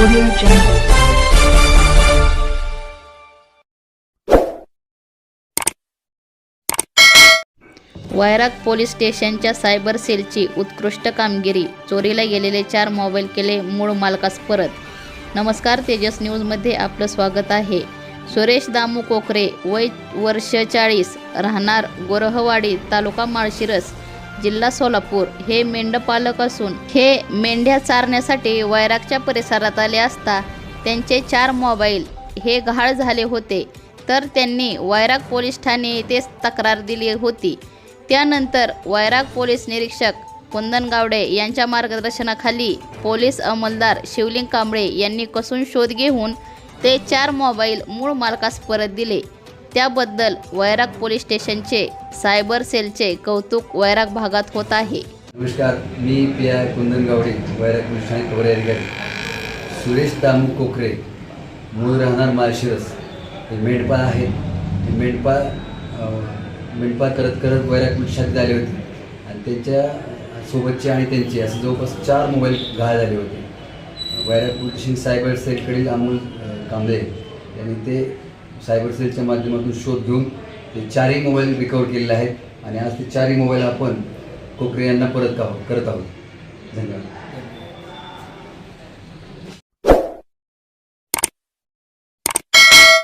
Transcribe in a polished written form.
Audio Jungle. वैराग police स्टेशनच्या cyber सेलची उत्कृष्ट कामगिरी. चोरीला गेलेले 4 मोबाईल केले मूळ मालकास परत. नमस्कार, तेजस न्यूजमध्ये आपलं स्वागत आहे. सुरेश दामू कोकरे, वय वर्ष 40, राहणार गोरहवाडी, तालुका माळशिरस, जिल्हा सोलापूर, हे मेंढपालक असून हे मेंढ्या चारण्यासाठी वैरागच्या परिसरात आले असता त्यांचे 4 मोबाईल हे गहाळ झाले होते. तर त्यांनी वैराग पोलीस ठाणे येथे तक्रार दिली होती. त्यानंतर वैराग पोलीस निरीक्षक कुंदन गावडे यांच्या मार्गदर्शनाखाली पोलीस अंमलदार शिवलिंग कांबळे यांनी कसून शोध घेऊन ते 4 मोबाईल मूळ मालकास परत दिले. त्याबद्दल वैराग पोलीस स्टेशनचे सायबर सेलचे कौतुक वैराग भागात होत आहे. नमस्कार, मी पी.आय. कुंदन गावडे, वैराग पोलीस ठाणे खबर अधिकारी. सुरेश दामू कोकरे, मूळ राहणार माळशिरस, हे मेंढपाळ आहेत. हे मेंढपाळ करत करत वैराग पोलीस शाखेत आले होते आणि त्यांच्या सोबतचे आणि त्यांचे असे जवळपास 4 मोबाईल गहाळ झाले होते. वैराग पोलीस स्टेशन सायबर सेलकडील अमोल कांबळे यांनी ते सायबर सेलच्या माध्यमातून शोध घेऊन ते 4ही मोबाईल रिकवर केलेले आहेत आणि आज ते 4ही मोबाईल आपण कोकरे यांना परत करत आहोत. धन्यवाद.